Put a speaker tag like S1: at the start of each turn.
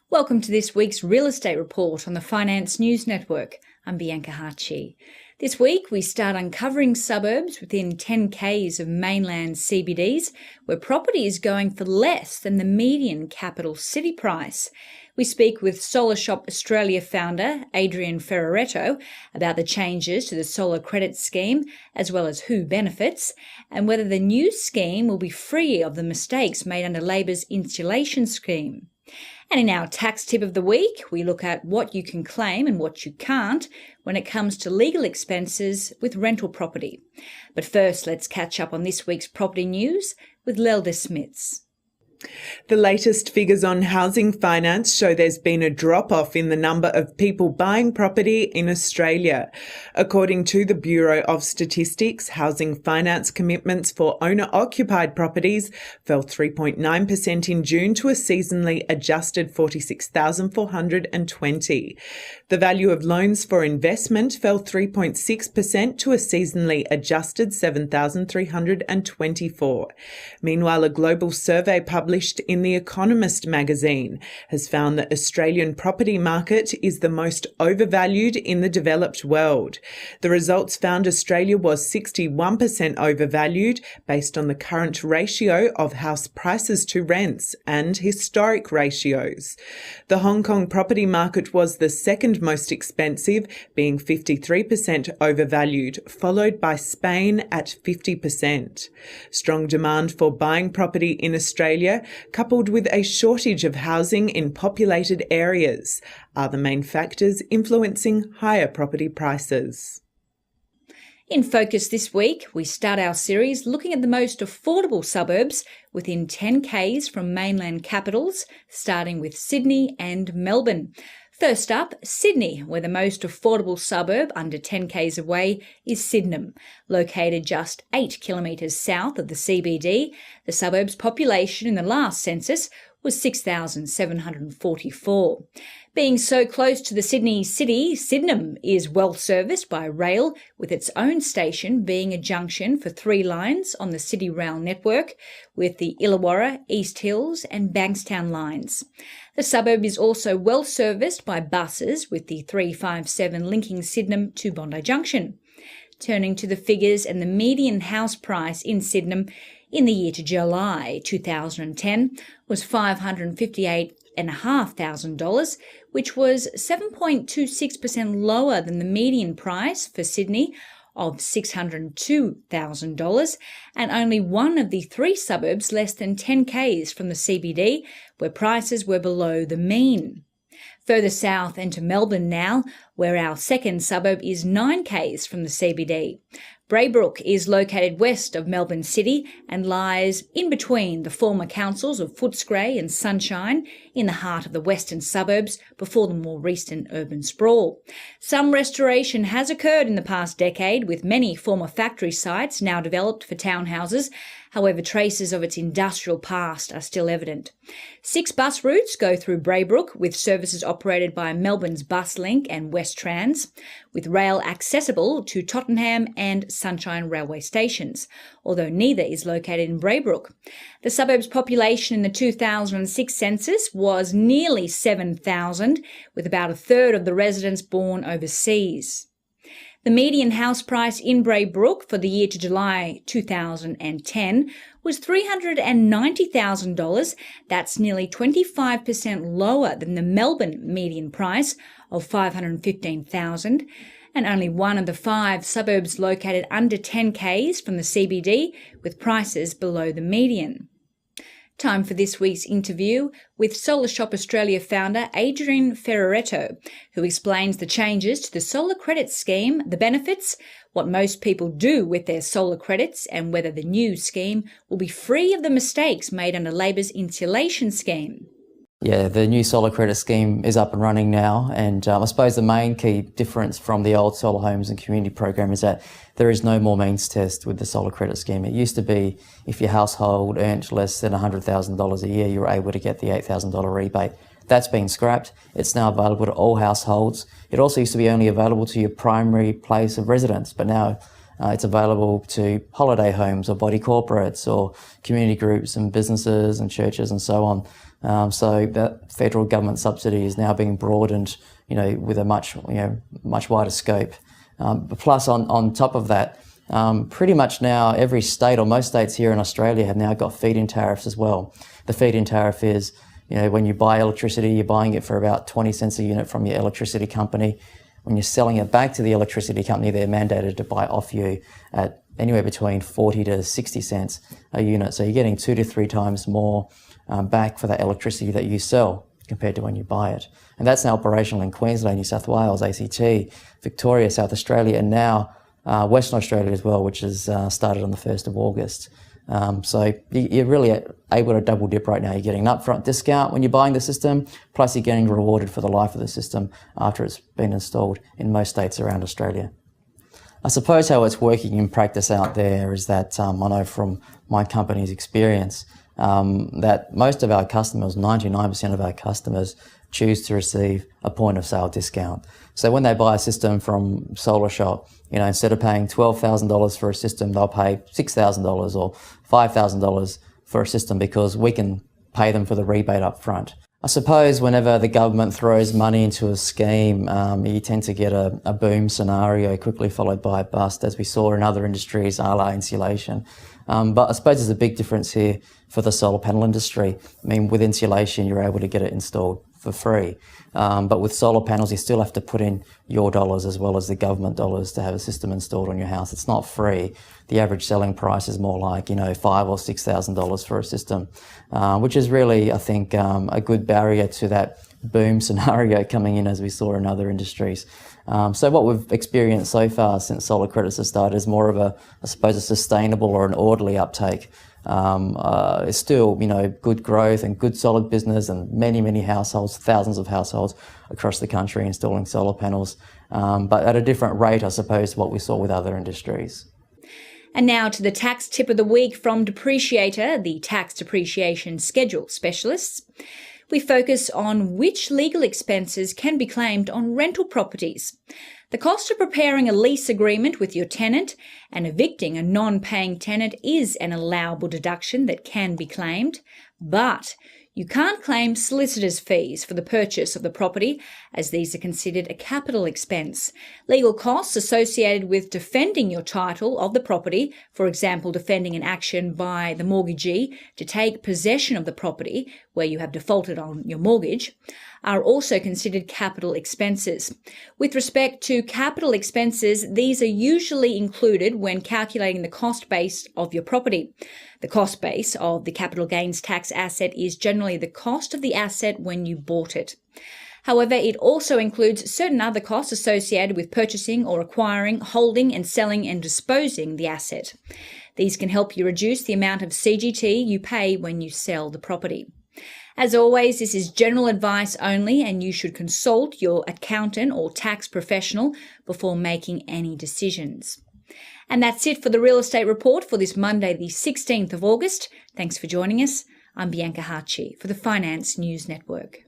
S1: Welcome to this week's Real Estate Report on the Finance News Network. I'm Bianca Harchi. This week we start uncovering suburbs within 10 k's of mainland CBDs where property is going for less than the median capital city price. We speak with Solar Shop Australia founder Adrian Ferraretto about the changes to the solar credit scheme, as well as who benefits, and whether the new scheme will be free of the mistakes made under Labor's insulation scheme. And in our tax tip of the week, we look at what you can claim and what you can't when it comes to legal expenses with rental property. But first, let's catch up on this week's property news with Lelda Smits.
S2: The latest figures on housing finance show there's been a drop-off in the number of people buying property in Australia. According to the Bureau of Statistics, housing finance commitments for owner-occupied properties fell 3.9% in June to a seasonally adjusted 46,420. The value of loans for investment fell 3.6% to a seasonally adjusted 7,324. Meanwhile, a global survey published in The Economist magazine has found that Australian property market is the most overvalued in the developed world. The results found Australia was 61% overvalued based on the current ratio of house prices to rents and historic ratios. The Hong Kong property market was the second most expensive, being 53% overvalued, followed by Spain at 50%. Strong demand for buying property in Australia, coupled with a shortage of housing in populated areas, are the main factors influencing higher property prices.
S1: In focus this week, we start our series looking at the most affordable suburbs within 10 k's from mainland capitals, starting with Sydney and Melbourne. First up, Sydney, where the most affordable suburb under 10 k's away is Sydenham. Located just 8 kilometres south of the CBD, the suburb's population in the last census was 6,744. Being so close to the Sydney city, Sydenham is well serviced by rail, with its own station being a junction for 3 lines on the City Rail network, with the Illawarra, East Hills and Bankstown lines. The suburb is also well serviced by buses, with the 357 linking Sydenham to Bondi Junction. Turning to the figures, and the median house price in Sydenham in the year to July 2010 was $558,500, which was 7.26% lower than the median price for Sydney of $602,000, and only one of the 3 suburbs less than 10 k's from the CBD where prices were below the mean. Further south and to Melbourne now, where our second suburb is 9 k's from the CBD. Braybrook is located west of Melbourne City and lies in between the former councils of Footscray and Sunshine in the heart of the western suburbs before the more recent urban sprawl. Some restoration has occurred in the past decade, with many former factory sites now developed for townhouses. However, traces of its industrial past are still evident. 6 bus routes go through Braybrook, with services operated by Melbourne's Buslink and Westrans, with rail accessible to Tottenham and Sunshine railway stations, although neither is located in Braybrook. The suburb's population in the 2006 census was nearly 7,000, with about a third of the residents born overseas. The median house price in Braybrook for the year to July 2010 was $390,000. That's nearly 25% lower than the Melbourne median price of $515,000, and only one of the 5 suburbs located under 10 k's from the CBD with prices below the median. Time for this week's interview with Solar Shop Australia founder Adrian Ferraretto, who explains the changes to the solar credit scheme, the benefits, what most people do with their solar credits, and whether the new scheme will be free of the mistakes made under Labor's insulation scheme.
S3: Yeah, the new solar credit scheme is up and running now, and I suppose the main key difference from the old solar homes and community program is that there is no more means test with the solar credit scheme. It used to be if your household earned less than $100,000 a year, you were able to get the $8,000 rebate. That's been scrapped. It's now available to all households. It also used to be only available to your primary place of residence, but now It's available to holiday homes or body corporates or community groups and businesses and churches and so on. So that federal government subsidy is now being broadened, with a much wider scope. Plus, on top of that, pretty much now every state or most states here in Australia have now got feed-in tariffs as well. The feed-in tariff is, when you buy electricity, you're buying it for about 20 cents a unit from your electricity company. When you're selling it back to the electricity company, they're mandated to buy off you at anywhere between 40 to 60 cents a unit. So you're getting 2 to 3 times more back for that electricity that you sell compared to when you buy it. And that's now operational in Queensland, New South Wales, ACT, Victoria, South Australia, and now Western Australia as well, which has started on the 1st of August. So you're really able to double dip right now. You're getting an upfront discount when you're buying the system, plus you're getting rewarded for the life of the system after it's been installed in most states around Australia. I suppose how it's working in practice out there is that I know from my company's experience that most of our customers, 99% of our customers, choose to receive a point of sale discount. So when they buy a system from Solar Shop, instead of paying $12,000 for a system, they'll pay $6,000 or $5,000 for a system because we can pay them for the rebate up front. I suppose whenever the government throws money into a scheme, you tend to get a boom scenario quickly followed by a bust, as we saw in other industries, a la insulation. But I suppose there's a big difference here for the solar panel industry. I mean, with insulation, you're able to get it installed for free. But with solar panels, you still have to put in your dollars as well as the government dollars to have a system installed on your house. It's not free. The average selling price is more like, $5,000 or $6,000 for a system, which is really, I think, a good barrier to that boom scenario coming in as we saw in other industries. So what we've experienced so far since solar credits have started is more of a sustainable or an orderly uptake. It's still, good growth and good solid business and many households, thousands of households across the country installing solar panels, but at a different rate, I suppose, to what we saw with other industries.
S1: And now to the tax tip of the week from Depreciator, the tax depreciation schedule specialists. We focus on which legal expenses can be claimed on rental properties. The cost of preparing a lease agreement with your tenant and evicting a non-paying tenant is an allowable deduction that can be claimed, but you can't claim solicitor's fees for the purchase of the property, as these are considered a capital expense. Legal costs associated with defending your title of the property, for example, defending an action by the mortgagee to take possession of the property where you have defaulted on your mortgage, are also considered capital expenses. With respect to capital expenses, these are usually included when calculating the cost base of your property. The cost base of the capital gains tax asset is generally the cost of the asset when you bought it. However, it also includes certain other costs associated with purchasing or acquiring, holding and selling and disposing the asset. These can help you reduce the amount of CGT you pay when you sell the property. As always, this is general advice only, and you should consult your accountant or tax professional before making any decisions. And that's it for the Real Estate Report for this Monday, the 16th of August. Thanks for joining us. I'm Bianca Harchi for the Finance News Network.